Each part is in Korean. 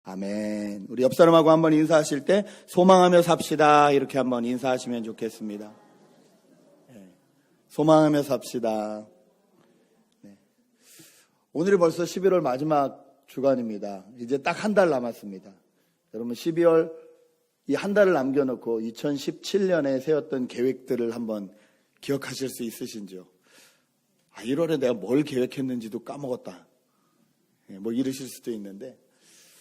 아멘. 우리 옆 사람하고 한번 인사하실 때 소망하며 삽시다 이렇게 한번 인사하시면 좋겠습니다. 네. 소망하며 삽시다. 네. 오늘이 벌써 11월 마지막 주간입니다. 이제 딱 한 달 남았습니다. 여러분 12월 이 한 달을 남겨놓고 2017년에 세웠던 계획들을 한번 기억하실 수 있으신지요? 1월에 내가 뭘 계획했는지도 까먹었다. 뭐 이러실 수도 있는데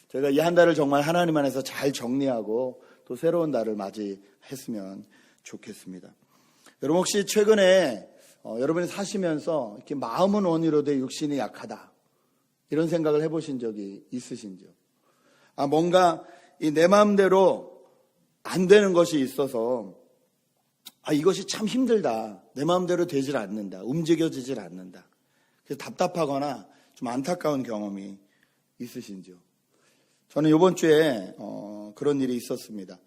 제가 이 한 달을 정말 하나님 안에서 잘 정리하고 또 새로운 달을 맞이했으면 좋겠습니다. 여러분 혹시 최근에 여러분이 사시면서 이렇게 마음은 원이로되 육신이 약하다 이런 생각을 해보신 적이 있으신지요? 뭔가 이 내 마음대로 안 되는 것이 있어서 이것이 참 힘들다. 내 마음대로 되질 않는다. 움직여지질 않는다. 그래서 답답하거나 좀 안타까운 경험이 있으신지요? 저는 이번 주에 그런 일이 있었습니다.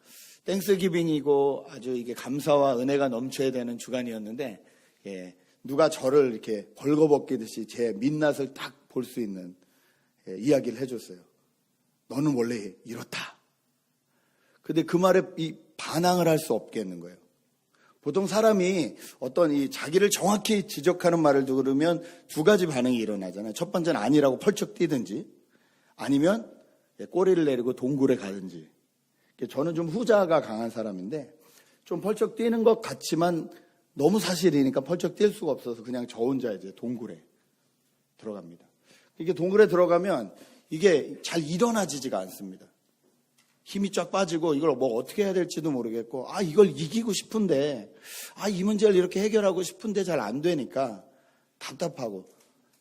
땡스기빙이고 아주 이게 감사와 은혜가 넘쳐야 되는 주간이었는데 누가 저를 이렇게 벌거벗기듯이 제 민낯을 딱 볼 수 있는 이야기를 해줬어요. 너는 원래 이렇다. 근데 그 말에 이 반항을 할 수 없겠는 거예요. 보통 사람이 어떤 이 자기를 정확히 지적하는 말을 들으면 두 가지 반응이 일어나잖아요. 첫 번째는 아니라고 펄쩍 뛰든지 아니면 꼬리를 내리고 동굴에 가든지. 저는 좀 후자가 강한 사람인데 좀 펄쩍 뛰는 것 같지만 너무 사실이니까 펄쩍 뛸 수가 없어서 그냥 저 혼자 이제 동굴에 들어갑니다. 이게 동굴에 들어가면 이게 잘 일어나지지가 않습니다. 힘이 쫙 빠지고 이걸 뭐 어떻게 해야 될지도 모르겠고 이걸 이기고 싶은데 이 문제를 이렇게 해결하고 싶은데 잘 안 되니까 답답하고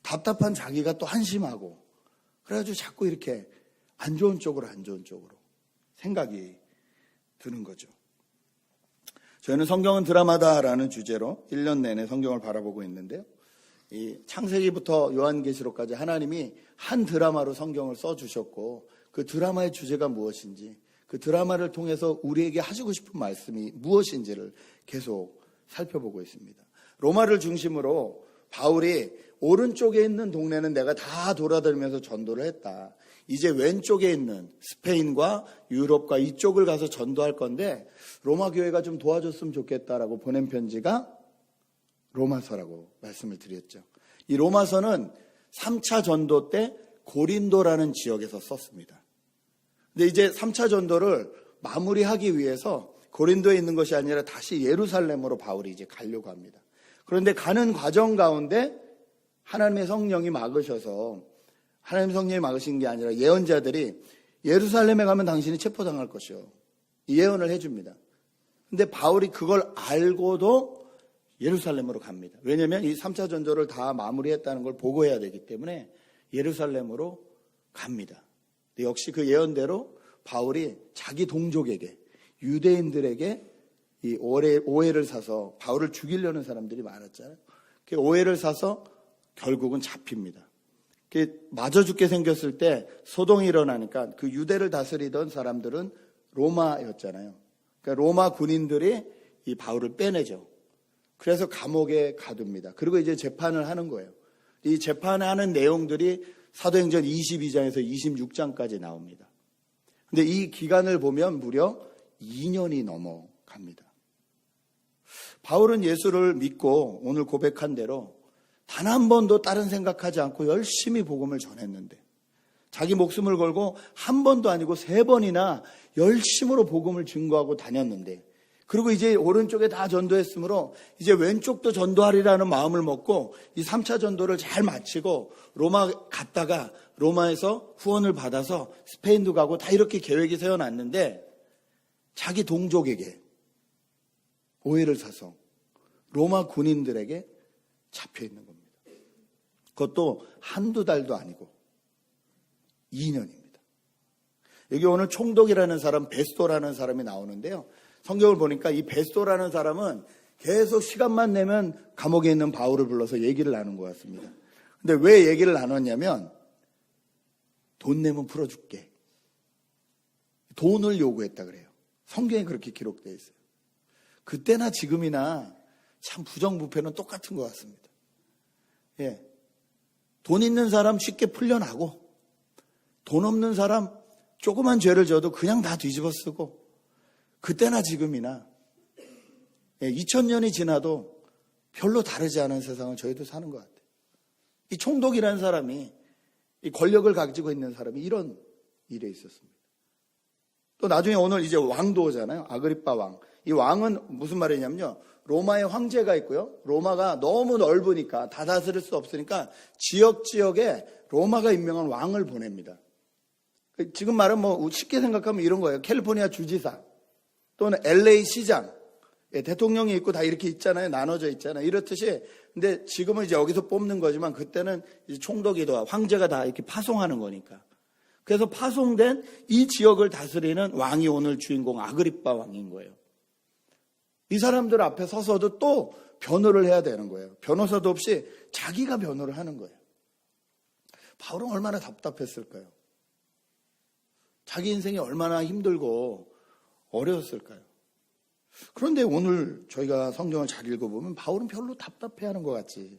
답답한 자기가 또 한심하고 그래가지고 자꾸 이렇게 안 좋은 쪽으로 생각이 드는 거죠. 저희는 성경은 드라마다라는 주제로 1년 내내 성경을 바라보고 있는데요. 이 창세기부터 요한계시록까지 하나님이 한 드라마로 성경을 써주셨고 그 드라마의 주제가 무엇인지 그 드라마를 통해서 우리에게 하시고 싶은 말씀이 무엇인지를 계속 살펴보고 있습니다. 로마를 중심으로 바울이 오른쪽에 있는 동네는 내가 다 돌아다니면서 전도를 했다. 이제 왼쪽에 있는 스페인과 유럽과 이쪽을 가서 전도할 건데 로마 교회가 좀 도와줬으면 좋겠다라고 보낸 편지가 로마서라고 말씀을 드렸죠. 이 로마서는 3차 전도 때 고린도라는 지역에서 썼습니다. 근데 이제 3차 전도를 마무리하기 위해서 고린도에 있는 것이 아니라 다시 예루살렘으로 바울이 이제 가려고 합니다. 그런데 가는 과정 가운데 하나님의 성령이 막으셔서 하나님의 성령이 막으신 게 아니라 예언자들이 예루살렘에 가면 당신이 체포당할 것이요. 이 예언을 해줍니다. 근데 바울이 그걸 알고도 예루살렘으로 갑니다. 왜냐하면 이 3차 전도를 다 마무리했다는 걸 보고해야 되기 때문에 예루살렘으로 갑니다. 역시 그 예언대로 바울이 자기 동족에게 유대인들에게 이 오해를 사서 바울을 죽이려는 사람들이 많았잖아요. 그 오해를 사서 결국은 잡힙니다. 맞아 죽게 생겼을 때 소동이 일어나니까 그 유대를 다스리던 사람들은 로마였잖아요. 그러니까 로마 군인들이 이 바울을 빼내죠. 그래서 감옥에 가둡니다. 그리고 이제 재판을 하는 거예요. 이 재판하는 내용들이 사도행전 22장에서 26장까지 나옵니다. 근데 이 기간을 보면 무려 2년이 넘어갑니다. 바울은 예수를 믿고 오늘 고백한 대로 단 한 번도 다른 생각하지 않고 열심히 복음을 전했는데 자기 목숨을 걸고 한 번도 아니고 3번이나 열심으로 복음을 증거하고 다녔는데 그리고 이제 오른쪽에 다 전도했으므로 이제 왼쪽도 전도하리라는 마음을 먹고 이 3차 전도를 잘 마치고 로마 갔다가 로마에서 후원을 받아서 스페인도 가고 다 이렇게 계획이 세워놨는데 자기 동족에게 오해를 사서 로마 군인들에게 잡혀 있는 겁니다. 그것도 한두 달도 아니고 2년입니다. 여기 오늘 총독이라는 사람, 베스토라는 사람이 나오는데요. 성경을 보니까 이 베스토라는 사람은 계속 시간만 내면 감옥에 있는 바울을 불러서 얘기를 나눈 것 같습니다. 근데 왜 얘기를 나눴냐면 돈 내면 풀어줄게. 돈을 요구했다 그래요. 성경에 그렇게 기록되어 있어요. 그때나 지금이나 참 부정부패는 똑같은 것 같습니다. 돈 있는 사람 쉽게 풀려나고 돈 없는 사람 조그만 죄를 져도 그냥 다 뒤집어 쓰고 그때나 지금이나 2000년이 지나도 별로 다르지 않은 세상을 저희도 사는 것 같아요. 이 총독이라는 사람이, 이 권력을 가지고 있는 사람이 이런 일에 있었습니다. 또 나중에 오늘 이제 왕도 오잖아요. 아그리빠 왕. 이 왕은 무슨 말이냐면요, 로마의 황제가 있고요, 로마가 너무 넓으니까 다 다스릴 수 없으니까 지역에 로마가 임명한 왕을 보냅니다. 지금 말은 뭐 쉽게 생각하면 이런 거예요. 캘리포니아 주지사 또는 LA 시장, 대통령이 있고 다 이렇게 있잖아요. 나눠져 있잖아요. 이렇듯이. 근데 지금은 이제 여기서 뽑는 거지만 그때는 이제 총독이도 황제가 다 이렇게 파송하는 거니까. 그래서 파송된 이 지역을 다스리는 왕이 오늘 주인공 아그리빠 왕인 거예요. 이 사람들 앞에 서서도 또 변호를 해야 되는 거예요. 변호사도 없이 자기가 변호를 하는 거예요. 바울은 얼마나 답답했을까요? 자기 인생이 얼마나 힘들고 어려웠을까요? 그런데 오늘 저희가 성경을 잘 읽어보면 바울은 별로 답답해하는 것 같지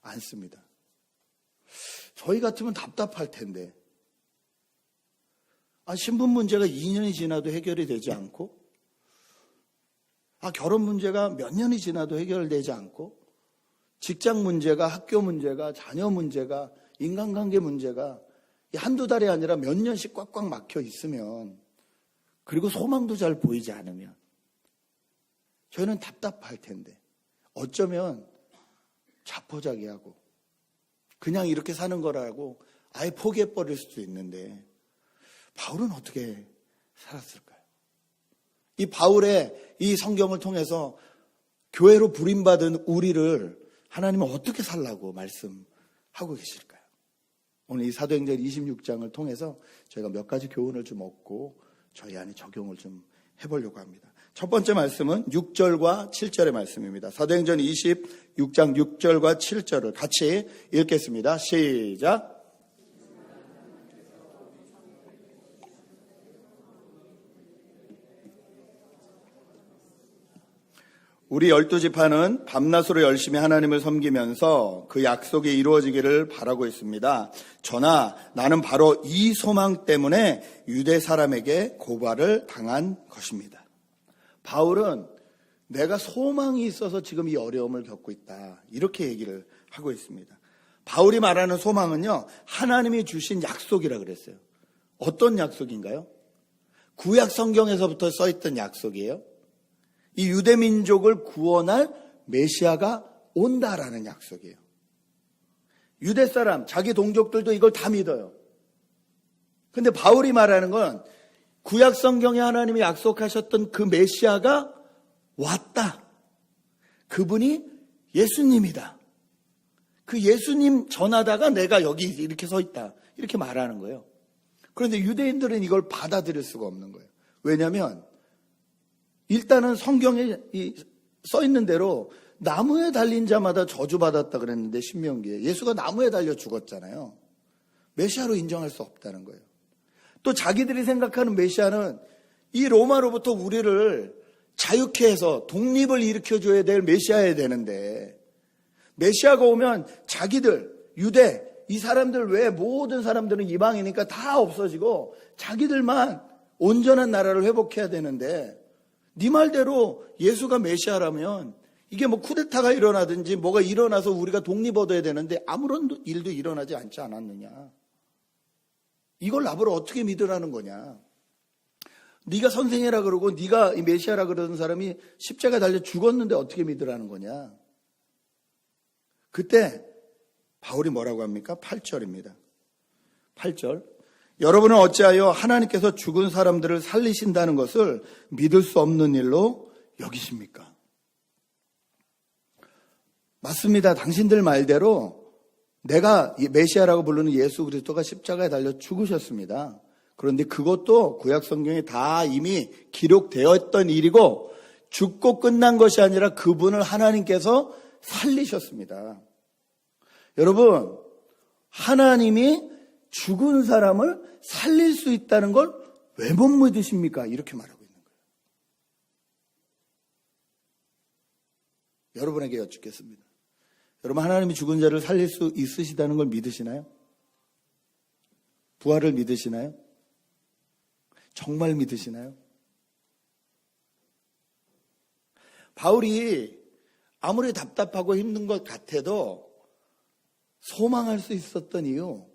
않습니다. 저희 같으면 답답할 텐데, 신분 문제가 2년이 지나도 해결이 되지 않고, 결혼 문제가 몇 년이 지나도 해결되지 않고, 직장 문제가, 학교 문제가, 자녀 문제가, 인간관계 문제가 한두 달이 아니라 몇 년씩 꽉꽉 막혀 있으면, 그리고 소망도 잘 보이지 않으면 저희는 답답할 텐데, 어쩌면 자포자기하고 그냥 이렇게 사는 거라고 아예 포기해버릴 수도 있는데, 바울은 어떻게 살았을까요? 이 바울의 이 성경을 통해서 교회로 부림받은 우리를 하나님은 어떻게 살라고 말씀하고 계실까요? 오늘 이 사도행전 26장을 통해서 저희가 몇 가지 교훈을 좀 얻고 저희 안에 적용을 좀 해보려고 합니다. 첫 번째 말씀은 6절과 7절의 말씀입니다. 사도행전 26장 6절과 7절을 같이 읽겠습니다. 시작. 우리 12지파는 밤낮으로 열심히 하나님을 섬기면서 그 약속이 이루어지기를 바라고 있습니다. 저나 나는 바로 이 소망 때문에 유대 사람에게 고발을 당한 것입니다. 바울은 내가 소망이 있어서 지금 이 어려움을 겪고 있다, 이렇게 얘기를 하고 있습니다. 바울이 말하는 소망은요, 하나님이 주신 약속이라 그랬어요. 어떤 약속인가요? 구약 성경에서부터 써있던 약속이에요. 이 유대 민족을 구원할 메시아가 온다라는 약속이에요. 유대 사람, 자기 동족들도 이걸 다 믿어요. 근데 바울이 말하는 건 구약 성경에 하나님이 약속하셨던 그 메시아가 왔다. 그분이 예수님이다. 그 예수님 전하다가 내가 여기 이렇게 서 있다, 이렇게 말하는 거예요. 그런데 유대인들은 이걸 받아들일 수가 없는 거예요. 왜냐하면 일단은 성경에 써 있는 대로 나무에 달린 자마다 저주받았다 그랬는데, 신명기에 예수가 나무에 달려 죽었잖아요. 메시아로 인정할 수 없다는 거예요. 또 자기들이 생각하는 메시아는 이 로마로부터 우리를 자유케 해서 독립을 일으켜줘야 될 메시아여야 되는데, 메시아가 오면 자기들, 유대, 이 사람들 외에 모든 사람들은 이방이니까 다 없어지고 자기들만 온전한 나라를 회복해야 되는데, 네 말대로 예수가 메시아라면 이게 뭐 쿠데타가 일어나든지 뭐가 일어나서 우리가 독립 얻어야 되는데 아무런 일도 일어나지 않지 않았느냐. 이걸 나보러 어떻게 믿으라는 거냐. 네가 선생이라 그러고 네가 메시아라 그러는 사람이 십자가에 달려 죽었는데 어떻게 믿으라는 거냐. 그때 바울이 뭐라고 합니까? 8절입니다. 8절. 여러분은 어찌하여 하나님께서 죽은 사람들을 살리신다는 것을 믿을 수 없는 일로 여기십니까? 맞습니다. 당신들 말대로 내가 메시아라고 부르는 예수 그리스도가 십자가에 달려 죽으셨습니다. 그런데 그것도 구약 성경에 다 이미 기록되었던 일이고, 죽고 끝난 것이 아니라 그분을 하나님께서 살리셨습니다. 여러분, 하나님이 죽은 사람을 살릴 수 있다는 걸 왜 못 믿으십니까? 이렇게 말하고 있는 거예요. 여러분에게 여쭙겠습니다. 여러분, 하나님이 죽은 자를 살릴 수 있으시다는 걸 믿으시나요? 부활을 믿으시나요? 정말 믿으시나요? 바울이 아무리 답답하고 힘든 것 같아도 소망할 수 있었던 이유,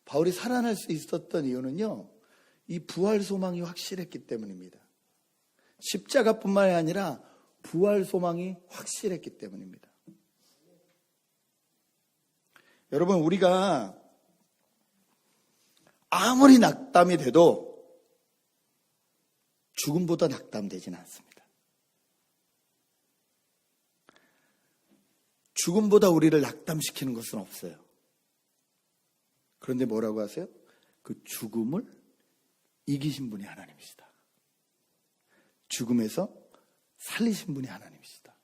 바울이 살아날 수 있었던 이유는요, 이 부활 소망이 확실했기 때문입니다. 십자가뿐만이 아니라 부활 소망이 확실했기 때문입니다. 여러분, 우리가 아무리 낙담이 돼도 죽음보다 낙담되지는 않습니다. 죽음보다 우리를 낙담시키는 것은 없어요. 그런데 뭐라고 하세요? 그 죽음을 이기신 분이 하나님이시다. 죽음에서 살리신 분이 하나님이시다.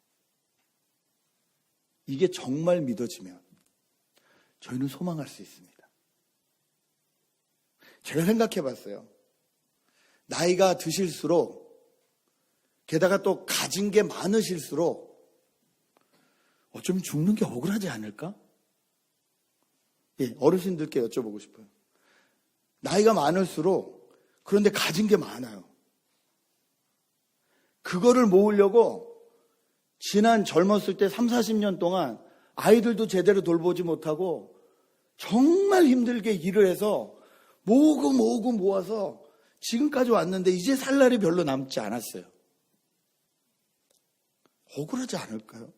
이게 정말 믿어지면 저희는 소망할 수 있습니다. 제가 생각해 봤어요. 나이가 드실수록, 게다가 또 가진 게 많으실수록 어쩌면 죽는 게 억울하지 않을까? 예, 어르신들께 여쭤보고 싶어요. 나이가 많을수록, 그런데 가진 게 많아요. 그거를 모으려고 지난 젊었을 때 3, 40년 동안 아이들도 제대로 돌보지 못하고 정말 힘들게 일을 해서 모으고 모아서 지금까지 왔는데 이제 살 날이 별로 남지 않았어요. 억울하지 않을까요?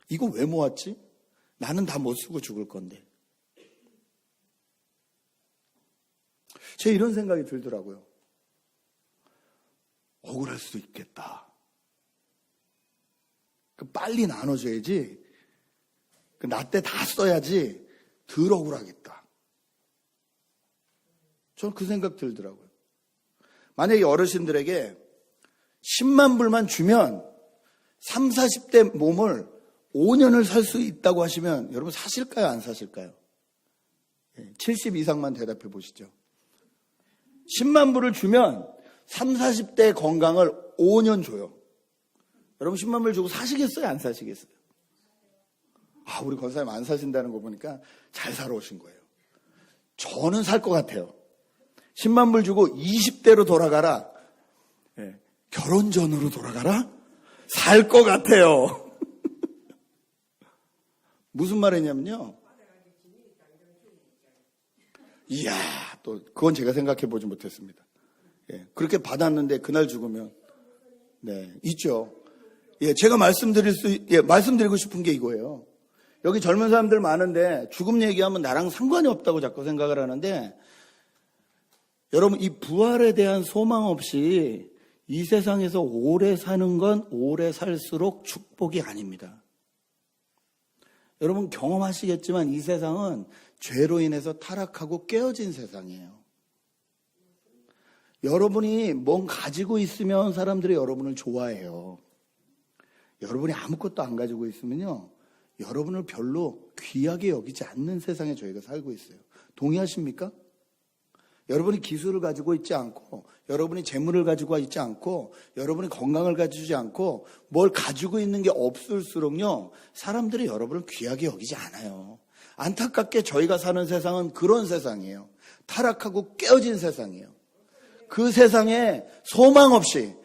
이거 왜 모았지? 나는 다 못 쓰고 죽을 건데. 제 이런 생각이 들더라고요. 억울할 수도 있겠다. 빨리 나눠줘야지. 나 때 다 써야지 덜 억울하겠다. 저는 그 생각 들더라고요. 만약에 어르신들에게 10만 불만 주면 30, 40대 몸을 5년을 살 수 있다고 하시면 여러분 사실까요? 안 사실까요? 70 이상만 대답해 보시죠. 10만 불을 주면 30, 40대 건강을 5년 줘요. 여러분 10만 불 주고 사시겠어요? 안 사시겠어요? 아, 우리 권사님 안 사신다는 거 보니까 잘 살아오신 거예요. 저는 살 것 같아요. 10만 불 주고 20대로 돌아가라. 네. 결혼 전으로 돌아가라? 살 것 같아요. 무슨 말이냐면요. 이야, 또 그건 제가 생각해 보지 못했습니다. 예, 그렇게 받았는데 그날 죽으면 네, 있죠. 예, 제가 말씀드리고 싶은 게 이거예요. 여기 젊은 사람들 많은데 죽음 얘기하면 나랑 상관이 없다고 자꾸 생각을 하는데 여러분 이 부활에 대한 소망 없이 이 세상에서 오래 사는 건 오래 살수록 축복이 아닙니다. 여러분 경험하시겠지만 이 세상은 죄로 인해서 타락하고 깨어진 세상이에요. 여러분이 뭔 가지고 있으면 사람들이 여러분을 좋아해요. 여러분이 아무것도 안 가지고 있으면요, 여러분을 별로 귀하게 여기지 않는 세상에 저희가 살고 있어요. 동의하십니까? 여러분이 기술을 가지고 있지 않고, 여러분이 재물을 가지고 있지 않고, 여러분이 건강을 가지지 않고, 뭘 가지고 있는 게 없을수록요, 사람들이 여러분을 귀하게 여기지 않아요. 안타깝게 저희가 사는 세상은 그런 세상이에요. 타락하고 깨어진 세상이에요. 그 세상에 소망 없이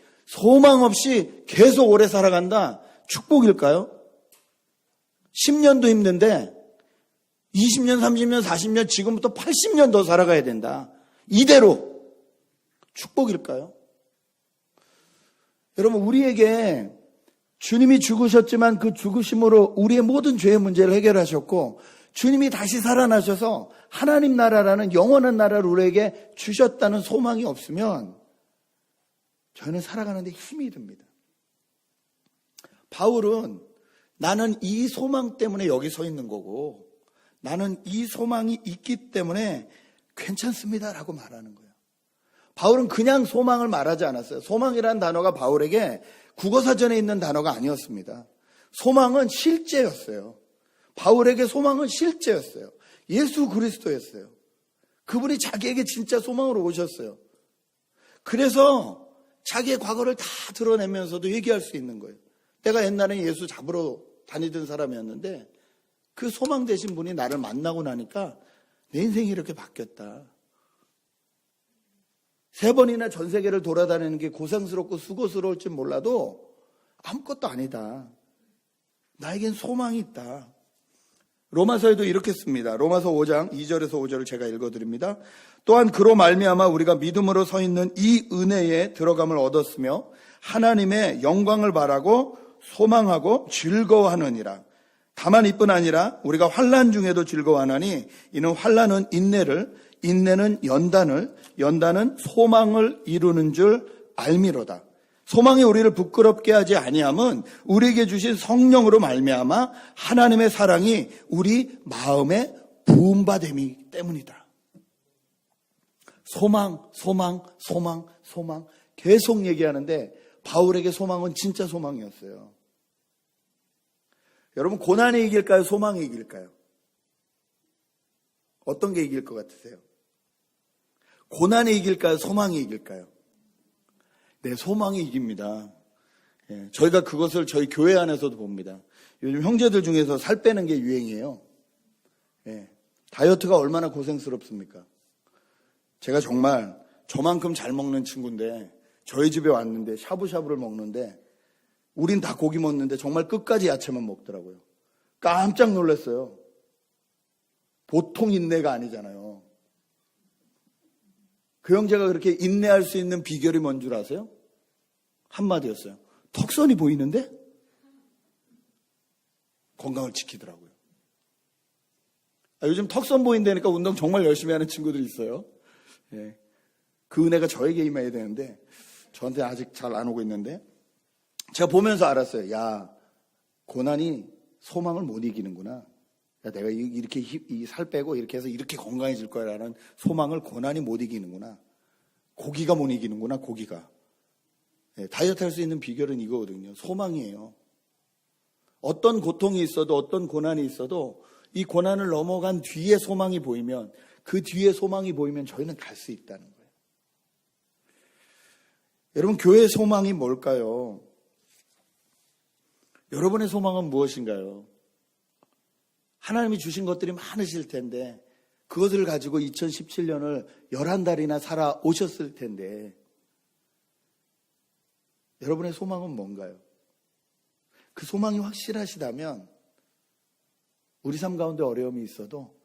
계속 오래 살아간다? 축복일까요? 10년도 힘든데 20년, 30년, 40년, 지금부터 80년 더 살아가야 된다. 이대로 축복일까요? 여러분, 우리에게 주님이 죽으셨지만 그 죽으심으로 우리의 모든 죄의 문제를 해결하셨고, 주님이 다시 살아나셔서 하나님 나라라는 영원한 나라를 우리에게 주셨다는 소망이 없으면 저희는 살아가는데 힘이 듭니다. 바울은 나는 이 소망 때문에 여기 서 있는 거고, 나는 이 소망이 있기 때문에 괜찮습니다라고 말하는 거예요. 바울은 그냥 소망을 말하지 않았어요. 소망이라는 단어가 바울에게 국어사전에 있는 단어가 아니었습니다. 소망은 실제였어요. 바울에게 소망은 실제였어요. 예수 그리스도였어요. 그분이 자기에게 진짜 소망으로 오셨어요. 그래서 자기의 과거를 다 드러내면서도 얘기할 수 있는 거예요. 내가 옛날에 예수 잡으러 다니던 사람이었는데 그 소망 되신 분이 나를 만나고 나니까 내 인생이 이렇게 바뀌었다. 3번이나 전 세계를 돌아다니는 게 고생스럽고 수고스러울지 몰라도 아무것도 아니다. 나에겐 소망이 있다. 로마서에도 이렇게 씁니다. 로마서 5장 2절에서 5절을 제가 읽어드립니다. 또한 그로 말미암아 우리가 믿음으로 서 있는 이 은혜에 들어감을 얻었으며 하나님의 영광을 바라고 소망하고 즐거워하느니라. 다만 이뿐 아니라 우리가 환난 중에도 즐거워하나니 이는 환난은 인내를, 인내는 연단을, 연단은 소망을 이루는 줄 알미로다. 소망이 우리를 부끄럽게 하지 아니함은 우리에게 주신 성령으로 말미암아 하나님의 사랑이 우리 마음에 부음받음이기 때문이다. 소망, 소망, 소망, 소망 계속 얘기하는데 바울에게 소망은 진짜 소망이었어요. 여러분, 고난이 이길까요? 소망이 이길까요? 어떤 게 이길 것 같으세요? 고난이 이길까요? 소망이 이길까요? 네, 소망이 이깁니다. 예, 저희가 그것을 저희 교회 안에서도 봅니다. 요즘 형제들 중에서 살 빼는 게 유행이에요. 예, 다이어트가 얼마나 고생스럽습니까? 제가 정말 저만큼 잘 먹는 친구인데 저희 집에 왔는데 샤브샤브를 먹는데 우린 다 고기 먹는데 정말 끝까지 야채만 먹더라고요. 깜짝 놀랐어요. 보통 인내가 아니잖아요. 그 형제가 그렇게 인내할 수 있는 비결이 뭔 줄 아세요? 한마디였어요. 턱선이 보이는데 건강을 지키더라고요. 요즘 턱선 보인다니까 운동 정말 열심히 하는 친구들이 있어요. 예. 그 은혜가 저에게 임해야 되는데 저한테 아직 잘 안 오고 있는데 제가 보면서 알았어요. 야, 고난이 소망을 못 이기는구나. 야, 내가 이렇게 살 빼고 이렇게 해서 이렇게 건강해질 거야라는 소망을 고난이 못 이기는구나. 고기가 못 이기는구나, 고기가. 네, 다이어트 할 수 있는 비결은 이거거든요. 소망이에요. 어떤 고통이 있어도 어떤 고난이 있어도 이 고난을 넘어간 뒤에 소망이 보이면 그 뒤에 소망이 보이면 저희는 갈 수 있다는 거예요. 여러분, 교회의 소망이 뭘까요? 여러분의 소망은 무엇인가요? 하나님이 주신 것들이 많으실 텐데 그것을 가지고 2017년을 11달이나 살아오셨을 텐데 여러분의 소망은 뭔가요? 그 소망이 확실하시다면 우리 삶 가운데 어려움이 있어도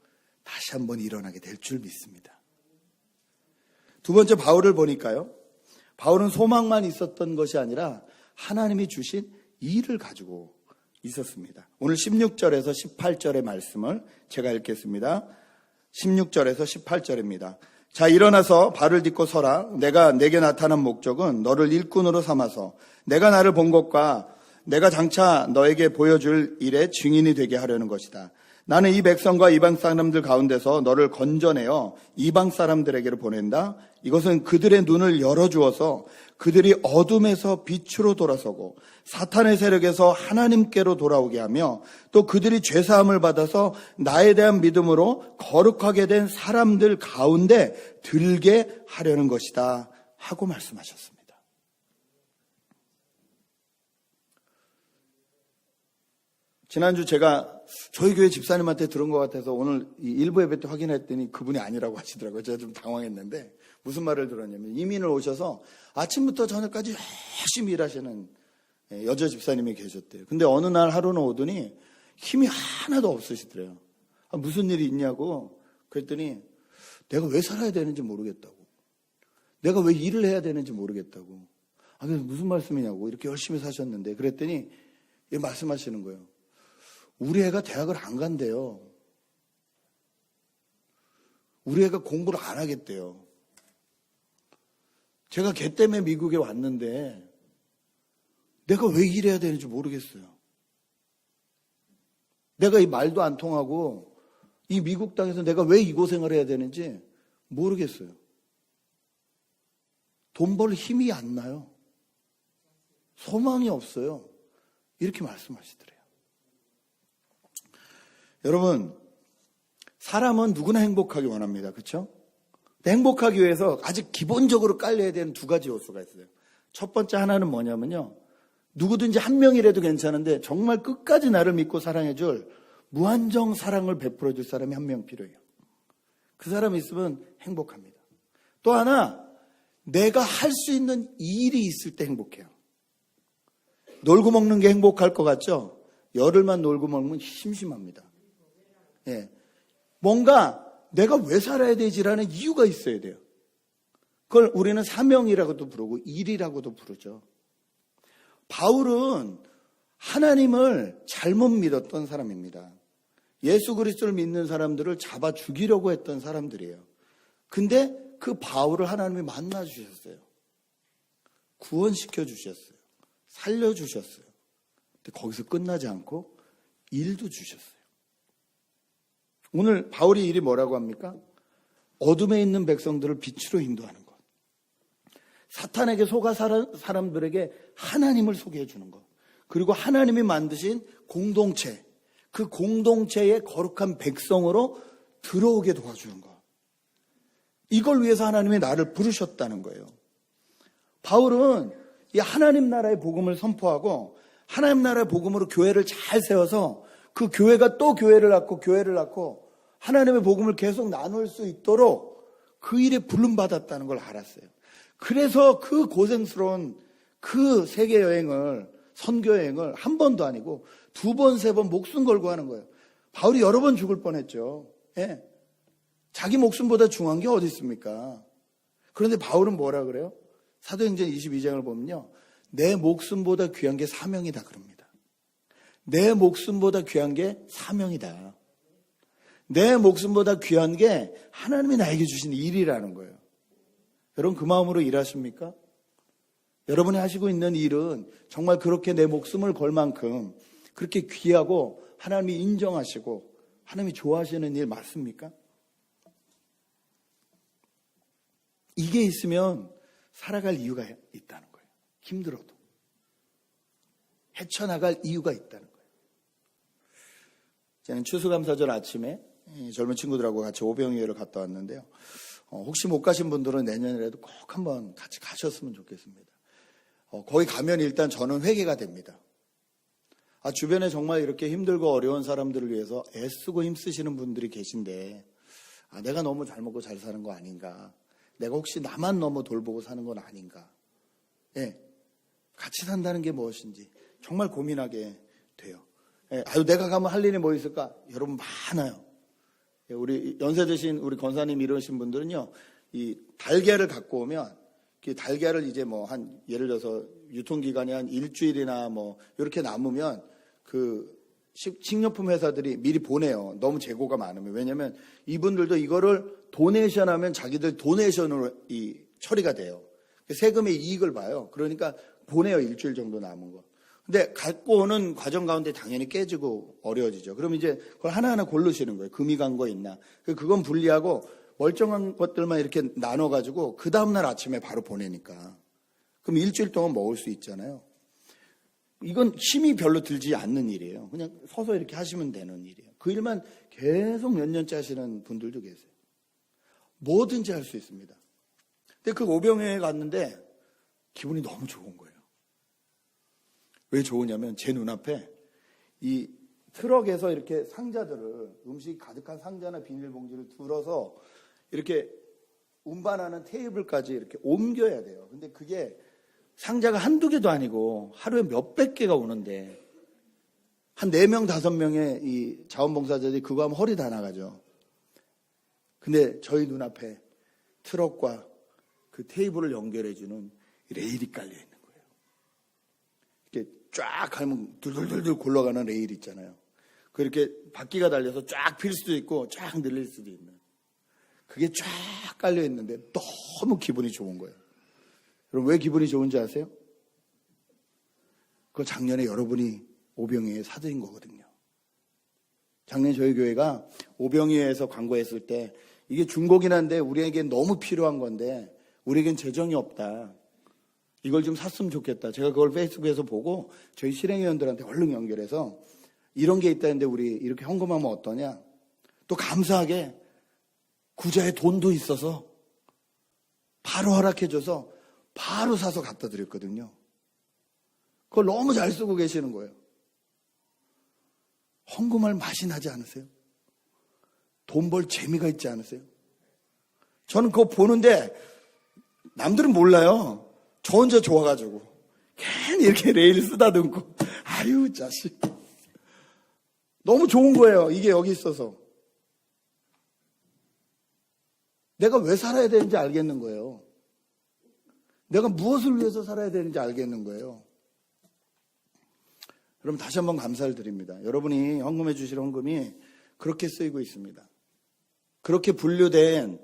다시 한번 일어나게 될 줄 믿습니다. 두 번째, 바울을 보니까요. 바울은 소망만 있었던 것이 아니라 하나님이 주신 일을 가지고 있었습니다. 오늘 16절에서 18절의 말씀을 제가 읽겠습니다. 16절에서 18절입니다. 자, 일어나서 발을 딛고 서라. 내가 내게 나타난 목적은 너를 일꾼으로 삼아서 내가 나를 본 것과 내가 장차 너에게 보여줄 일의 증인이 되게 하려는 것이다. 나는 이 백성과 이방 사람들 가운데서 너를 건져내어 이방 사람들에게로 보낸다. 이것은 그들의 눈을 열어주어서 그들이 어둠에서 빛으로 돌아서고 사탄의 세력에서 하나님께로 돌아오게 하며 또 그들이 죄사함을 받아서 나에 대한 믿음으로 거룩하게 된 사람들 가운데 들게 하려는 것이다 하고 말씀하셨습니다. 지난주 제가 저희 교회 집사님한테 들은 것 같아서 오늘 일부 예배 때 확인했더니 그분이 아니라고 하시더라고요. 제가 좀 당황했는데 무슨 말을 들었냐면 이민을 오셔서 아침부터 저녁까지 열심히 일하시는 여자 집사님이 계셨대요. 근데 어느 날 하루는 오더니 힘이 하나도 없으시더래요. 무슨 일이 있냐고 그랬더니 내가 왜 살아야 되는지 모르겠다고. 내가 왜 일을 해야 되는지 모르겠다고. 그래서 무슨 말씀이냐고. 이렇게 열심히 사셨는데 그랬더니 말씀하시는 거예요. 우리 애가 대학을 안 간대요. 우리 애가 공부를 안 하겠대요. 제가 걔 때문에 미국에 왔는데 내가 왜 일해야 되는지 모르겠어요. 내가 이 말도 안 통하고 이 미국 땅에서 내가 왜 이 고생을 해야 되는지 모르겠어요. 돈 벌 힘이 안 나요. 소망이 없어요. 이렇게 말씀하시더래요. 여러분, 사람은 누구나 행복하기 원합니다. 그렇죠? 행복하기 위해서 아주 기본적으로 깔려야 되는 두 가지 요소가 있어요. 첫 번째 하나는 뭐냐면요. 누구든지 한 명이라도 괜찮은데 정말 끝까지 나를 믿고 사랑해줄 무한정 사랑을 베풀어줄 사람이 한 명 필요해요. 그 사람이 있으면 행복합니다. 또 하나, 내가 할 수 있는 일이 있을 때 행복해요. 놀고 먹는 게 행복할 것 같죠? 열흘만 놀고 먹으면 심심합니다. 예. 뭔가 내가 왜 살아야 되지라는 이유가 있어야 돼요. 그걸 우리는 사명이라고도 부르고 일이라고도 부르죠. 바울은 하나님을 잘못 믿었던 사람입니다. 예수 그리스도를 믿는 사람들을 잡아 죽이려고 했던 사람들이에요. 근데 그 바울을 하나님이 만나 주셨어요. 구원시켜 주셨어요. 살려 주셨어요. 근데 거기서 끝나지 않고 일도 주셨어요. 오늘 바울의 일이 뭐라고 합니까? 어둠에 있는 백성들을 빛으로 인도하는 것. 사탄에게 속아 사람들에게 하나님을 소개해 주는 것. 그리고 하나님이 만드신 공동체, 그 공동체의 거룩한 백성으로 들어오게 도와주는 것. 이걸 위해서 하나님이 나를 부르셨다는 거예요. 바울은 이 하나님 나라의 복음을 선포하고 하나님 나라의 복음으로 교회를 잘 세워서 그 교회가 또 교회를 낳고 하나님의 복음을 계속 나눌 수 있도록 그 일에 부름받았다는 걸 알았어요. 그래서 그 고생스러운 그 세계 여행을, 선교 여행을 한 번도 아니고 두 번, 세 번 목숨 걸고 하는 거예요. 바울이 여러 번 죽을 뻔했죠. 예. 자기 목숨보다 중요한 게 어디 있습니까? 그런데 바울은 뭐라 그래요? 사도행전 22장을 보면요. 내 목숨보다 귀한 게 사명이다 그럽니다. 내 목숨보다 귀한 게 사명이다. 내 목숨보다 귀한 게 하나님이 나에게 주신 일이라는 거예요. 여러분 그 마음으로 일하십니까? 여러분이 하시고 있는 일은 정말 그렇게 내 목숨을 걸 만큼 그렇게 귀하고 하나님이 인정하시고 하나님이 좋아하시는 일 맞습니까? 이게 있으면 살아갈 이유가 있다는 거예요. 힘들어도. 헤쳐나갈 이유가 있다는 거예요. 저는 추수감사절 아침에 젊은 친구들하고 같이 오병이어를 갔다 왔는데요. 혹시 못 가신 분들은 내년이라도 꼭 한번 같이 가셨으면 좋겠습니다. 거기 가면 일단 저는 회개가 됩니다. 주변에 정말 이렇게 힘들고 어려운 사람들을 위해서 애쓰고 힘쓰시는 분들이 계신데 내가 너무 잘 먹고 잘 사는 거 아닌가, 내가 혹시 나만 너무 돌보고 사는 건 아닌가, 같이 산다는 게 무엇인지 정말 고민하게 돼요. 내가 가면 할 일이 뭐 있을까? 여러분 많아요. 우리 연세 드신 우리 권사님 이러신 분들은요, 이 달걀을 갖고 오면 그 달걀을 이제 뭐 한 예를 들어서 유통기간이 한 일주일이나 뭐 이렇게 남으면 그 식료품 회사들이 미리 보내요. 너무 재고가 많으면. 왜냐면 이분들도 이거를 도네이션 하면 자기들 도네이션으로 이 처리가 돼요. 세금의 이익을 봐요. 그러니까 보내요. 일주일 정도 남은 거. 근데 갖고 오는 과정 가운데 당연히 깨지고 어려워지죠. 그럼 이제 그걸 하나하나 고르시는 거예요. 금이 간 거 있나. 그건 분리하고 멀쩡한 것들만 이렇게 나눠가지고 그 다음날 아침에 바로 보내니까. 그럼 일주일 동안 먹을 수 있잖아요. 이건 힘이 별로 들지 않는 일이에요. 그냥 서서 이렇게 하시면 되는 일이에요. 그 일만 계속 몇 년째 하시는 분들도 계세요. 뭐든지 할 수 있습니다. 근데 그 오병이어에 갔는데 기분이 너무 좋은 거예요. 왜 좋으냐면 제 눈앞에 이 트럭에서 이렇게 상자들을, 음식 가득한 상자나 비닐봉지를 들어서 이렇게 운반하는 테이블까지 이렇게 옮겨야 돼요. 근데 그게 상자가 한두 개도 아니고 하루에 몇백 개가 오는데 한 4명, 5명의 이 자원봉사자들이 그거 하면 허리 다 나가죠. 근데 저희 눈앞에 트럭과 그 테이블을 연결해주는 레일이 깔려있는 거예요. 이렇게 쫙 가면 둘둘둘둘 굴러가는 레일 있잖아요. 그렇게 바퀴가 달려서 쫙 필 수도 있고 쫙 늘릴 수도 있는. 그게 쫙 깔려있는데 너무 기분이 좋은 거예요. 여러분 왜 기분이 좋은지 아세요? 그거 작년에 여러분이 오병이어에 사드린 거거든요. 작년 저희 교회가 오병이어에서 광고했을 때 이게 중고긴 한데 우리에겐 너무 필요한 건데 우리에겐 재정이 없다. 이걸 좀 샀으면 좋겠다. 제가 그걸 페이스북에서 보고 저희 실행위원들한테 얼른 연결해서 이런 게 있다는데 우리 이렇게 헌금하면 어떠냐. 또 감사하게 구자에 돈도 있어서 바로 허락해줘서 바로 사서 갖다 드렸거든요. 그걸 너무 잘 쓰고 계시는 거예요. 헌금할 맛이 나지 않으세요? 돈 벌 재미가 있지 않으세요? 저는 그거 보는데 남들은 몰라요. 저 혼자 좋아가지고 괜히 이렇게 레일 쓰다듬고 아유 자식. 너무 좋은 거예요. 이게 여기 있어서. 내가 왜 살아야 되는지 알겠는 거예요. 내가 무엇을 위해서 살아야 되는지 알겠는 거예요. 여러분 다시 한번 감사를 드립니다. 여러분이 헌금해 주실 헌금이 그렇게 쓰이고 있습니다. 그렇게 분류된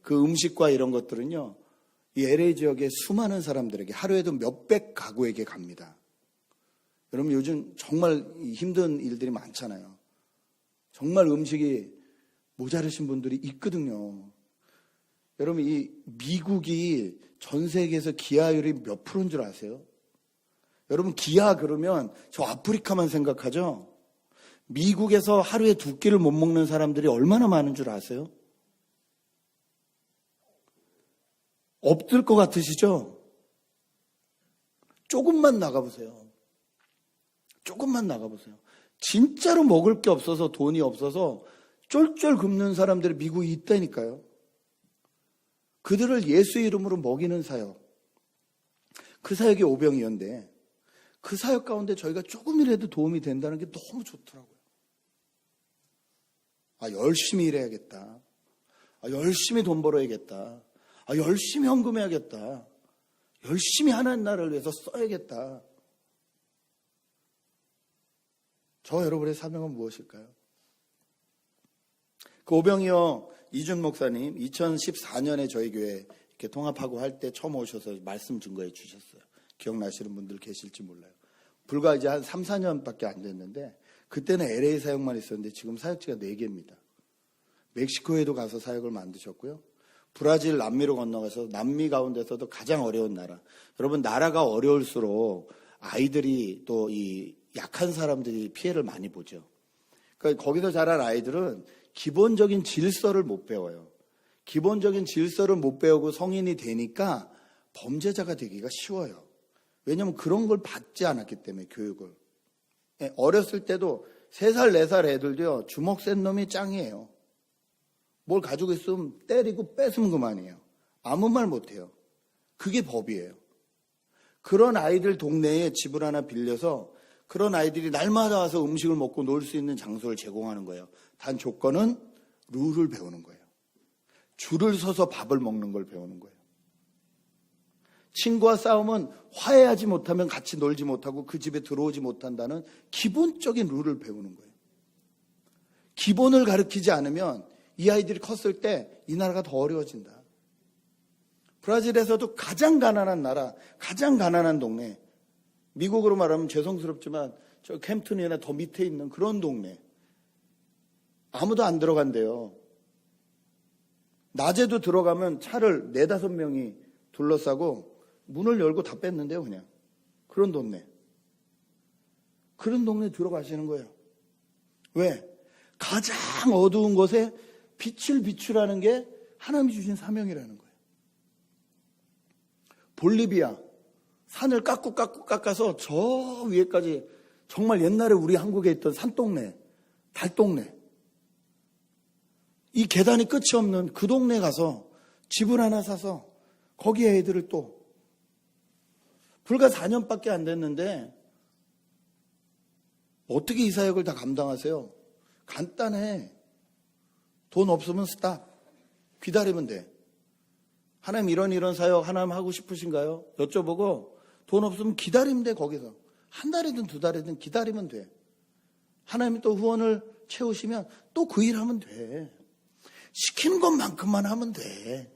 그 음식과 이런 것들은요, 이 LA 지역의 수많은 사람들에게 하루에도 몇백 가구에게 갑니다. 여러분 요즘 정말 힘든 일들이 많잖아요. 정말 음식이 모자르신 분들이 있거든요. 여러분 이 미국이 전 세계에서 기아율이 몇 프로인 줄 아세요? 여러분 기아 그러면 저 아프리카만 생각하죠? 미국에서 하루에 2끼를 못 먹는 사람들이 얼마나 많은 줄 아세요? 없을 것 같으시죠? 조금만 나가보세요. 조금만 나가보세요. 진짜로 먹을 게 없어서 돈이 없어서 쫄쫄 굶는 사람들이 미국에 있다니까요. 그들을 예수 이름으로 먹이는 사역. 그 사역이 오병이어인데 그 사역 가운데 저희가 조금이라도 도움이 된다는 게 너무 좋더라고요. 열심히 일해야겠다. 열심히 돈 벌어야겠다. 열심히 헌금해야겠다. 열심히 하나님 나라를 위해서 써야겠다. 저 여러분의 사명은 무엇일까요? 그 오병이어 이준 목사님 2014년에 저희 교회 이렇게 통합하고 할 때 처음 오셔서 말씀 증거해 주셨어요. 기억나시는 분들 계실지 몰라요. 불과 이제 한 3, 4년밖에 안 됐는데 그때는 LA 사역만 있었는데 지금 사역지가 4개입니다. 멕시코에도 가서 사역을 만드셨고요. 브라질, 남미로 건너가서 남미 가운데서도 가장 어려운 나라. 여러분 나라가 어려울수록 아이들이 또 이 약한 사람들이 피해를 많이 보죠. 그러니까 거기서 자란 아이들은 기본적인 질서를 못 배워요. 기본적인 질서를 못 배우고 성인이 되니까 범죄자가 되기가 쉬워요. 왜냐하면 그런 걸 받지 않았기 때문에 교육을. 어렸을 때도 3살, 4살 애들도요. 주먹 센 놈이 짱이에요. 뭘 가지고 있으면 때리고 뺏으면 그만이에요. 아무 말 못해요. 그게 법이에요. 그런 아이들 동네에 집을 하나 빌려서 그런 아이들이 날마다 와서 음식을 먹고 놀 수 있는 장소를 제공하는 거예요. 단 조건은 룰을 배우는 거예요. 줄을 서서 밥을 먹는 걸 배우는 거예요. 친구와 싸우면 화해하지 못하면 같이 놀지 못하고 그 집에 들어오지 못한다는 기본적인 룰을 배우는 거예요. 기본을 가르치지 않으면 이 아이들이 컸을 때 이 나라가 더 어려워진다. 브라질에서도 가장 가난한 나라, 가장 가난한 동네, 미국으로 말하면 죄송스럽지만 저 캠튼이나 더 밑에 있는 그런 동네, 아무도 안 들어간대요. 낮에도 들어가면 차를 4, 5명이 둘러싸고 문을 열고 다 뺐는데요, 그냥. 그런 동네. 그런 동네 들어가시는 거예요. 왜? 가장 어두운 곳에 빛을 비추라는 게 하나님이 주신 사명이라는 거예요. 볼리비아. 산을 깎아서 저 위에까지 정말 옛날에 우리 한국에 있던 산동네, 달동네. 이 계단이 끝이 없는 그 동네 가서 집을 하나 사서 거기에 애들을 또 불과 4년밖에 안 됐는데 어떻게 이 사역을 다 감당하세요? 간단해. 돈 없으면 스탑. 기다리면 돼. 하나님 이런 사역 하나님 하고 싶으신가요? 여쭤보고 돈 없으면 기다리면 돼. 거기서. 한 달이든 2달이든 기다리면 돼. 하나님이 또 후원을 채우시면 또 그 일 하면 돼. 시키는 것만큼만 하면 돼.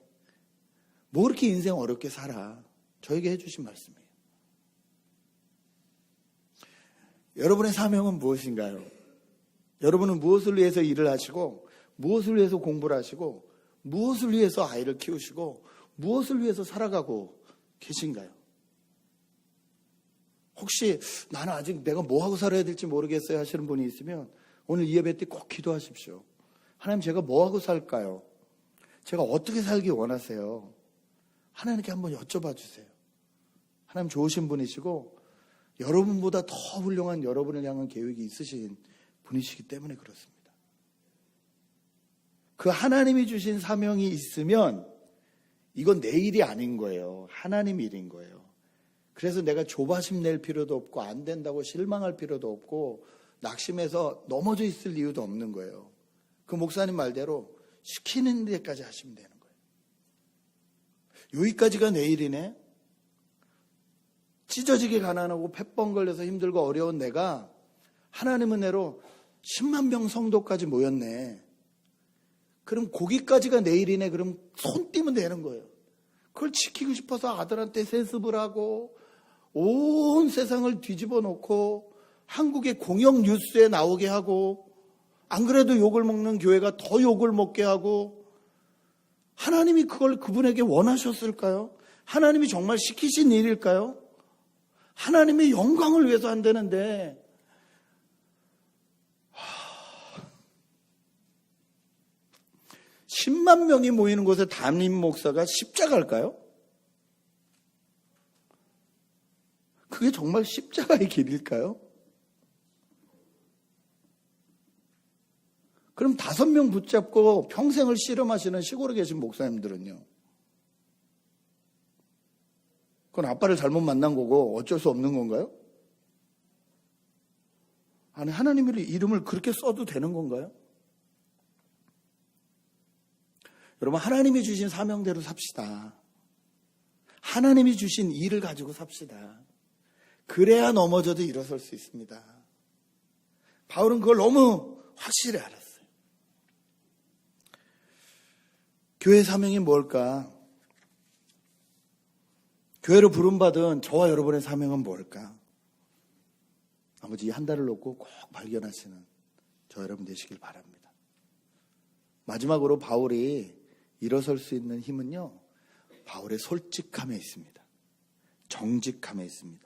뭐 그렇게 인생 어렵게 살아. 저에게 해주신 말씀이에요. 여러분의 사명은 무엇인가요? 여러분은 무엇을 위해서 일을 하시고 무엇을 위해서 공부를 하시고 무엇을 위해서 아이를 키우시고 무엇을 위해서 살아가고 계신가요? 혹시 나는 아직 내가 뭐하고 살아야 될지 모르겠어요 하시는 분이 있으면 오늘 이 예배 때 꼭 기도하십시오. 하나님 제가 뭐하고 살까요? 제가 어떻게 살기 원하세요? 하나님께 한번 여쭤봐 주세요. 하나님 좋으신 분이시고 여러분보다 더 훌륭한 여러분을 향한 계획이 있으신 분이시기 때문에 그렇습니다. 그 하나님이 주신 사명이 있으면 이건 내 일이 아닌 거예요. 하나님 일인 거예요. 그래서 내가 조바심 낼 필요도 없고 안 된다고 실망할 필요도 없고 낙심해서 넘어져 있을 이유도 없는 거예요. 그 목사님 말대로 시키는 데까지 하시면 되는 거예요. 여기까지가 내 일이네. 찢어지게 가난하고 폐병 걸려서 힘들고 어려운 내가 하나님 은혜로 10만 명 성도까지 모였네. 그럼 거기까지가 내 일이네. 그럼 손 띄면 되는 거예요. 그걸 지키고 싶어서 아들한테 세습을 하고 온 세상을 뒤집어 놓고 한국의 공영 뉴스에 나오게 하고 안 그래도 욕을 먹는 교회가 더 욕을 먹게 하고 하나님이 그걸 그분에게 원하셨을까요? 하나님이 정말 시키신 일일까요? 하나님의 영광을 위해서 한다는데 10만 명이 모이는 곳에 담임 목사가 십자가일까요? 그게 정말 십자가의 길일까요? 그럼 5명 붙잡고 평생을 씨름하시는 시골에 계신 목사님들은요? 그건 아빠를 잘못 만난 거고 어쩔 수 없는 건가요? 아니, 하나님의 이름을 그렇게 써도 되는 건가요? 여러분, 하나님이 주신 사명대로 삽시다. 하나님이 주신 일을 가지고 삽시다. 그래야 넘어져도 일어설 수 있습니다. 바울은 그걸 너무 확실히 알았어요. 교회 사명이 뭘까? 교회로 부름받은 저와 여러분의 사명은 뭘까? 아버지, 이 한 달을 놓고 꼭 발견하시는 저 여러분 되시길 바랍니다. 마지막으로 바울이 일어설 수 있는 힘은요, 바울의 솔직함에 있습니다. 정직함에 있습니다.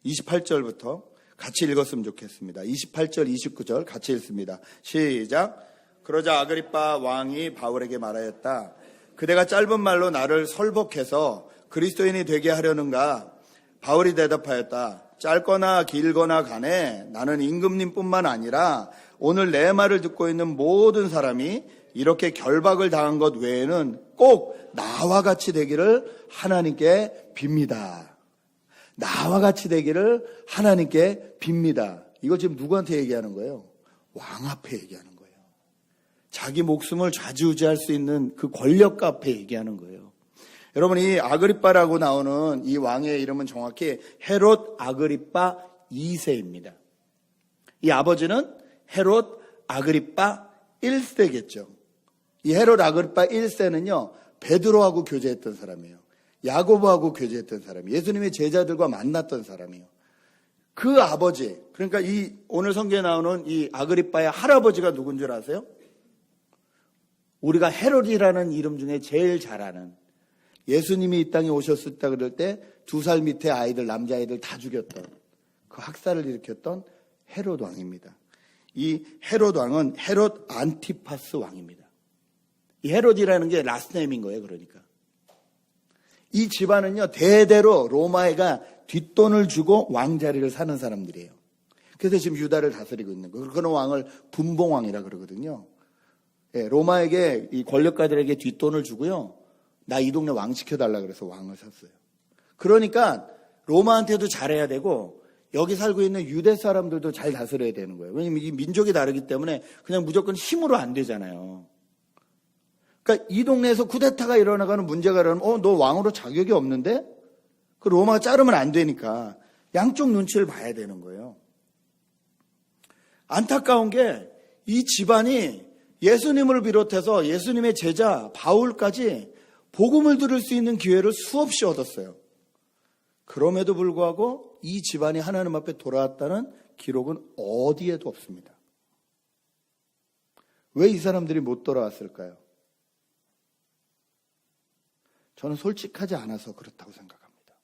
28절부터 같이 읽었으면 좋겠습니다. 28절, 29절 같이 읽습니다. 시작. 그러자 아그리빠 왕이 바울에게 말하였다. 그대가 짧은 말로 나를 설복해서 그리스도인이 되게 하려는가? 바울이 대답하였다. 짧거나 길거나 간에 나는 임금님뿐만 아니라 오늘 내 말을 듣고 있는 모든 사람이 이렇게 결박을 당한 것 외에는 꼭 나와 같이 되기를 하나님께 빕니다. 나와 같이 되기를 하나님께 빕니다. 이거 지금 누구한테 얘기하는 거예요? 왕 앞에 얘기하는 거예요. 자기 목숨을 좌지우지할 수 있는 그 권력가 앞에 얘기하는 거예요. 여러분, 이 아그리빠라고 나오는 이 왕의 이름은 정확히 헤롯 아그리빠 2세입니다. 이 아버지는 헤롯 아그리빠 1세겠죠. 이 헤롯 아그리빠 1세는요, 베드로하고 교제했던 사람이에요. 야고보하고 교제했던 사람이에요. 예수님의 제자들과 만났던 사람이에요. 그 아버지, 그러니까 이 오늘 성경에 나오는 이 아그리빠의 할아버지가 누군 줄 아세요? 우리가 헤롯이라는 이름 중에 제일 잘 아는, 예수님이 이 땅에 오셨을 때 그럴 때 2살 밑에 아이들, 남자아이들 다 죽였던, 그 학살을 일으켰던 헤롯 왕입니다. 이 헤롯 왕은 헤롯 안티파스 왕입니다. 이 헤롯이라는 게 라스네임인 거예요. 그러니까 이 집안은요, 대대로 로마에가 뒷돈을 주고 왕자리를 사는 사람들이에요. 그래서 지금 유다를 다스리고 있는 거예요. 그런 왕을 분봉왕이라 그러거든요. 예, 로마에게 이 권력가들에게 뒷돈을 주고요, 나 이 동네 왕 시켜달라 그래서 왕을 샀어요. 그러니까 로마한테도 잘해야 되고 여기 살고 있는 유대 사람들도 잘 다스려야 되는 거예요. 왜냐면 이 민족이 다르기 때문에 그냥 무조건 힘으로 안 되잖아요. 그러니까 이 동네에서 쿠데타가 일어나가는 문제가 일어나면 너 왕으로 자격이 없는데? 그 로마가 자르면 안 되니까 양쪽 눈치를 봐야 되는 거예요. 안타까운 게 이 집안이 예수님을 비롯해서 예수님의 제자 바울까지 복음을 들을 수 있는 기회를 수없이 얻었어요. 그럼에도 불구하고 이 집안이 하나님 앞에 돌아왔다는 기록은 어디에도 없습니다. 왜 이 사람들이 못 돌아왔을까요? 저는 솔직하지 않아서 그렇다고 생각합니다.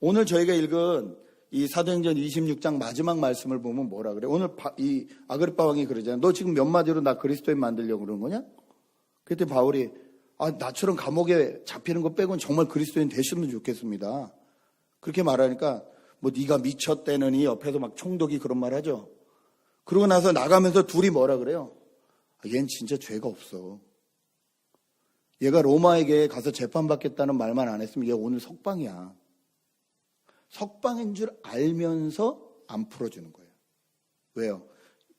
오늘 저희가 읽은 이 사도행전 26장 마지막 말씀을 보면 뭐라 그래요? 오늘 이 아그리빠 왕이 그러잖아요. 너 지금 몇 마디로 나 그리스도인 만들려고 그러는 거냐? 그때 바울이 나처럼 감옥에 잡히는 거 빼고는 정말 그리스도인 되시면 좋겠습니다. 그렇게 말하니까 뭐 네가 미쳤대느니 옆에서 막 총독이 그런 말 하죠. 그러고 나서 나가면서 둘이 뭐라 그래요? 얘는 진짜 죄가 없어. 얘가 로마에게 가서 재판받겠다는 말만 안 했으면 얘 오늘 석방이야. 석방인 줄 알면서 안 풀어주는 거예요. 왜요?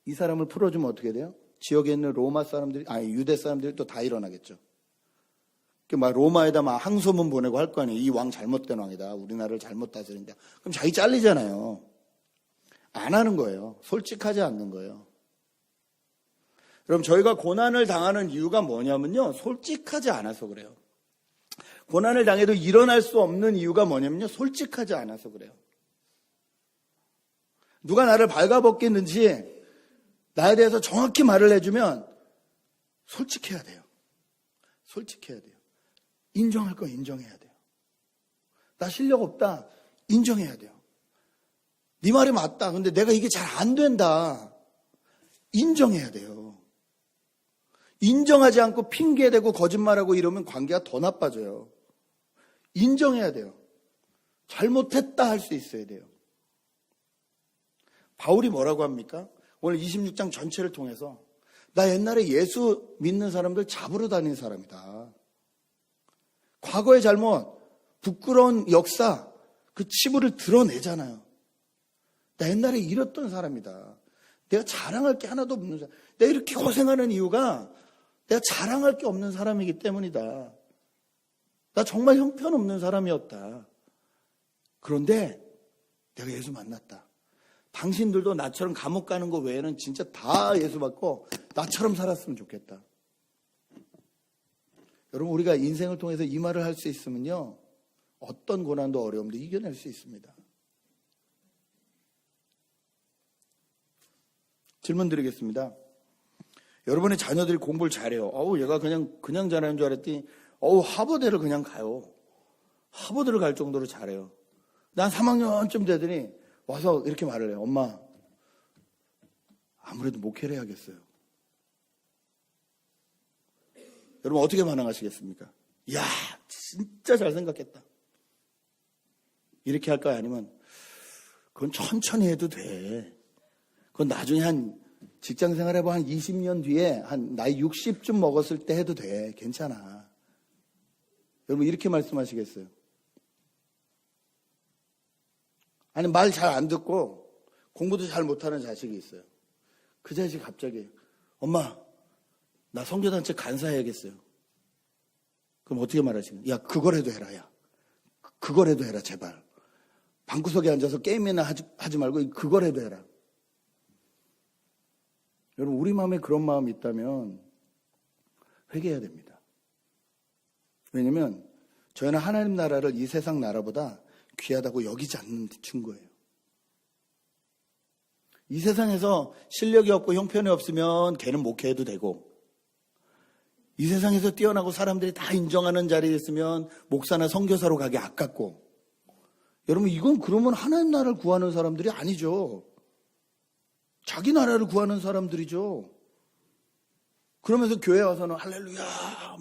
이 사람을 풀어주면 어떻게 돼요? 지역에 있는 로마 사람들이, 유대 사람들이 또 다 일어나겠죠. 막 로마에다 막 항소문 보내고 할 거 아니에요. 이 왕 잘못된 왕이다. 우리나라를 잘못 다스린다. 그럼 자기 잘리잖아요. 안 하는 거예요. 솔직하지 않는 거예요. 그럼 저희가 고난을 당하는 이유가 뭐냐면요. 솔직하지 않아서 그래요. 고난을 당해도 일어날 수 없는 이유가 뭐냐면요. 솔직하지 않아서 그래요. 누가 나를 발가벗겼는지 나에 대해서 정확히 말을 해주면 솔직해야 돼요. 솔직해야 돼요. 인정할 거 인정해야 돼요. 나 실력 없다. 인정해야 돼요. 네 말이 맞다. 근데 내가 이게 잘 안 된다. 인정해야 돼요. 인정하지 않고 핑계대고 거짓말하고 이러면 관계가 더 나빠져요. 인정해야 돼요. 잘못했다 할 수 있어야 돼요. 바울이 뭐라고 합니까? 오늘 26장 전체를 통해서 나 옛날에 예수 믿는 사람들 잡으러 다닌 사람이다. 과거의 잘못, 부끄러운 역사, 그 치부를 드러내잖아요. 나 옛날에 이랬던 사람이다. 내가 자랑할 게 하나도 없는 사람. 내가 이렇게 고생하는 이유가 내가 자랑할 게 없는 사람이기 때문이다. 나 정말 형편없는 사람이었다. 그런데 내가 예수 만났다. 당신들도 나처럼 감옥 가는 거 외에는 진짜 다 예수 받고 나처럼 살았으면 좋겠다. 여러분, 우리가 인생을 통해서 이 말을 할 수 있으면요, 어떤 고난도 어려움도 이겨낼 수 있습니다. 질문 드리겠습니다. 여러분의 자녀들이 공부를 잘해요. 얘가 그냥 잘하는 줄 알았더니 하버드를 그냥 가요. 하버드를 갈 정도로 잘해요. 난 3학년쯤 되더니 와서 이렇게 말을 해요. 엄마, 아무래도 목회를 해야겠어요. 여러분 어떻게 반응하시겠습니까? 이야, 진짜 잘 생각했다. 이렇게 할까요? 아니면 그건 천천히 해도 돼. 그건 나중에 한 직장 생활 해봐 한 20년 뒤에 한 나이 60쯤 먹었을 때 해도 돼. 괜찮아. 여러분 이렇게 말씀하시겠어요? 아니 말 잘 안 듣고 공부도 잘 못하는 자식이 있어요. 그 자식이 갑자기 엄마 나 선교단체 간사해야겠어요. 그럼 어떻게 말하시겠어요? 야 그거라도 해라. 야 그거라도 해라 제발. 방구석에 앉아서 게임이나 하지 말고 그거라도 해라. 여러분 우리 마음에 그런 마음이 있다면 회개해야 됩니다. 왜냐하면 저희는 하나님 나라를 이 세상 나라보다 귀하다고 여기지 않는 증거예요. 이 세상에서 실력이 없고 형편이 없으면 걔는 목회해도 되고, 이 세상에서 뛰어나고 사람들이 다 인정하는 자리에 있으면 목사나 선교사로 가기 아깝고, 여러분 이건 그러면 하나님 나라를 구하는 사람들이 아니죠. 자기 나라를 구하는 사람들이죠. 그러면서 교회 와서는 할렐루야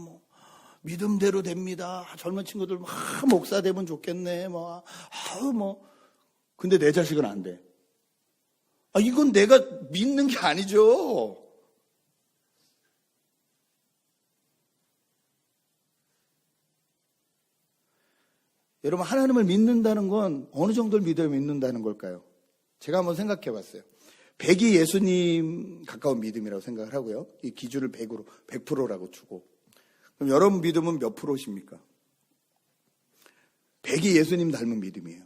믿음대로 됩니다. 젊은 친구들 목사 되면 좋겠네. 근데 내 자식은 안 돼. 이건 내가 믿는 게 아니죠. 여러분 하나님을 믿는다는 건 어느 정도를 믿어야 믿는다는 걸까요? 제가 한번 생각해 봤어요. 100이 예수님 가까운 믿음이라고 생각을 하고요. 이 기준을 100으로, 100%라고 주고. 그럼 여러분 믿음은 몇 프로십니까? 100이 예수님 닮은 믿음이에요.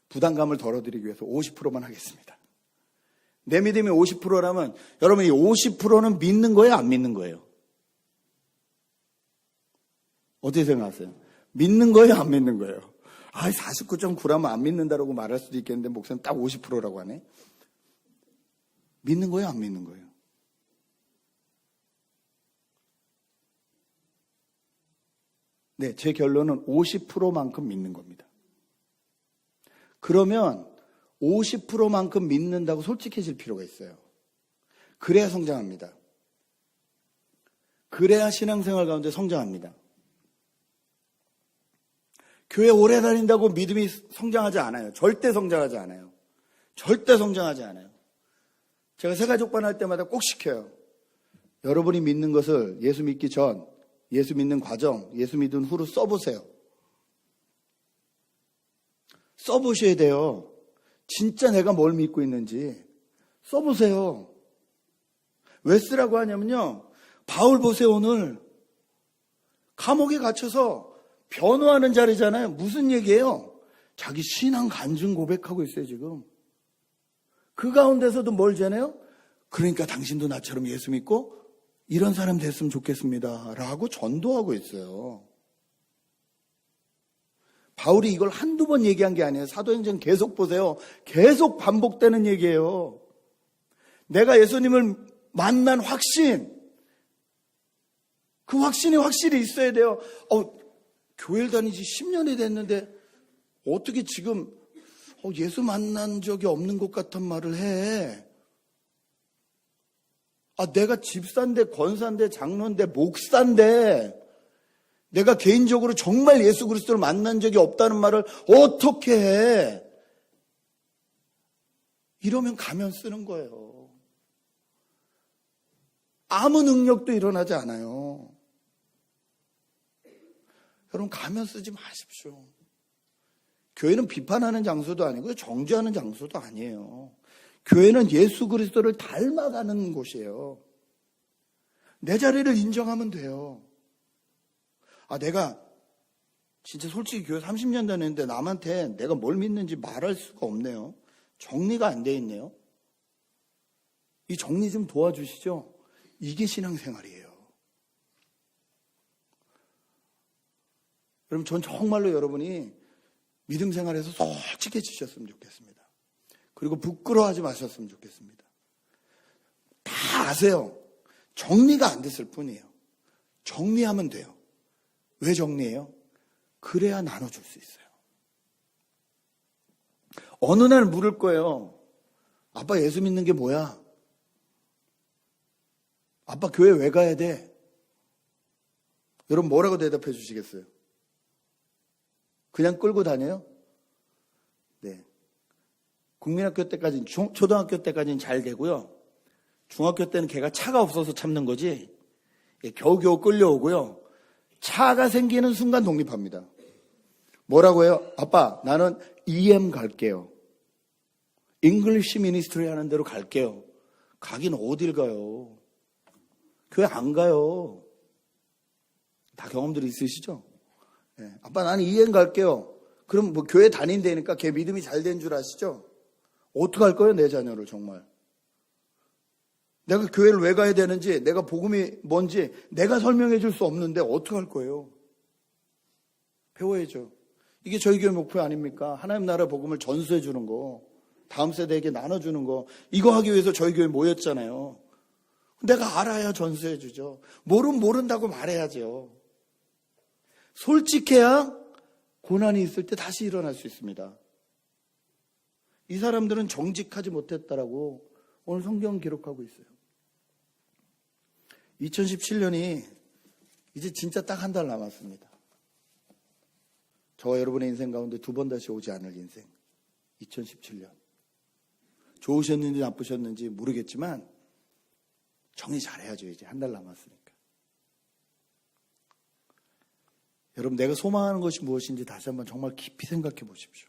부담감을 덜어드리기 위해서 50%만 하겠습니다. 내 믿음이 50%라면 여러분 이 50%는 믿는 거예요? 안 믿는 거예요? 어떻게 생각하세요? 믿는 거예요? 안 믿는 거예요? 49.9라면 안 믿는다라고 말할 수도 있겠는데 목사님 딱 50%라고 하네. 믿는 거예요? 안 믿는 거예요? 네, 제 결론은 50%만큼 믿는 겁니다. 그러면 50%만큼 믿는다고 솔직해질 필요가 있어요. 그래야 성장합니다. 그래야 신앙생활 가운데 성장합니다. 교회 오래 다닌다고 믿음이 성장하지 않아요. 절대 성장하지 않아요. 절대 성장하지 않아요. 제가 새가족반 할 때마다 꼭 시켜요. 여러분이 믿는 것을 예수 믿기 전, 예수 믿는 과정, 예수 믿은 후로 써보세요. 써보셔야 돼요. 진짜 내가 뭘 믿고 있는지 써보세요. 왜 쓰라고 하냐면요, 바울 보세요. 오늘 감옥에 갇혀서 변호하는 자리잖아요. 무슨 얘기예요? 자기 신앙 간증 고백하고 있어요. 지금 그 가운데서도 뭘 전해요? 그러니까 당신도 나처럼 예수 믿고 이런 사람 됐으면 좋겠습니다 라고 전도하고 있어요. 바울이 이걸 한두 번 얘기한 게 아니에요. 사도행전 계속 보세요. 계속 반복되는 얘기예요. 내가 예수님을 만난 확신, 그 확신이 확실히 있어야 돼요. 교회를 다니지 10년이 됐는데 어떻게 지금 예수 만난 적이 없는 것 같은 말을 해. 내가 집사인데 권사인데 장로인데 목사인데 내가 개인적으로 정말 예수 그리스도를 만난 적이 없다는 말을 어떻게 해. 이러면 가면 쓰는 거예요. 아무 능력도 일어나지 않아요. 여러분, 가면 쓰지 마십시오. 교회는 비판하는 장소도 아니고 정죄하는 장소도 아니에요. 교회는 예수 그리스도를 닮아가는 곳이에요. 내 자리를 인정하면 돼요. 내가 진짜 솔직히 교회 30년 다녔는데 남한테 내가 뭘 믿는지 말할 수가 없네요. 정리가 안 돼 있네요. 이 정리 좀 도와주시죠. 이게 신앙생활이에요. 여러분, 전 정말로 여러분이 믿음 생활에서 솔직해지셨으면 좋겠습니다. 그리고 부끄러워하지 마셨으면 좋겠습니다. 다 아세요. 정리가 안 됐을 뿐이에요. 정리하면 돼요. 왜 정리해요? 그래야 나눠줄 수 있어요. 어느 날 물을 거예요. 아빠 예수 믿는 게 뭐야? 아빠 교회 왜 가야 돼? 여러분 뭐라고 대답해 주시겠어요? 그냥 끌고 다녀요? 네. 국민학교 때까지는, 초등학교 때까지는 잘 되고요. 중학교 때는 걔가 차가 없어서 참는 거지. 겨우겨우 끌려오고요. 차가 생기는 순간 독립합니다. 뭐라고 해요? 아빠, 나는 EM 갈게요. 잉글리시 미니스트리 하는 데로 갈게요. 가긴 어딜 가요? 교회 안 가요. 다 경험들이 있으시죠? 네. 아빠, 나는 EM 갈게요. 그럼 뭐 교회 다닌다니까 걔 믿음이 잘 된 줄 아시죠? 어떡할 거예요, 내 자녀를 정말. 내가 교회를 왜 가야 되는지, 내가 복음이 뭔지 내가 설명해 줄 수 없는데 어떡할 거예요? 배워야죠. 이게 저희 교회 목표 아닙니까? 하나님 나라 복음을 전수해 주는 거, 다음 세대에게 나눠주는 거, 이거 하기 위해서 저희 교회 모였잖아요. 내가 알아야 전수해 주죠. 모른다고 말해야죠. 솔직해야 고난이 있을 때 다시 일어날 수 있습니다. 이 사람들은 정직하지 못했다라고 오늘 성경 기록하고 있어요. 2017년이 이제 진짜 딱 한 달 남았습니다. 저와 여러분의 인생 가운데 두 번 다시 오지 않을 인생. 2017년. 좋으셨는지 나쁘셨는지 모르겠지만 정리 잘해야죠. 이제 한 달 남았으니까. 여러분, 내가 소망하는 것이 무엇인지 다시 한번 정말 깊이 생각해 보십시오.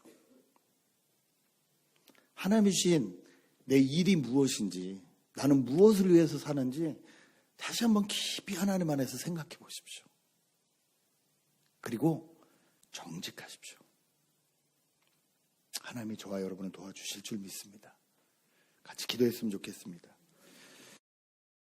하나님이 주신 내 일이 무엇인지, 나는 무엇을 위해서 사는지 다시 한번 깊이 하나님 안에서 생각해 보십시오. 그리고 정직하십시오. 하나님이 저와 여러분을 도와주실 줄 믿습니다. 같이 기도했으면 좋겠습니다.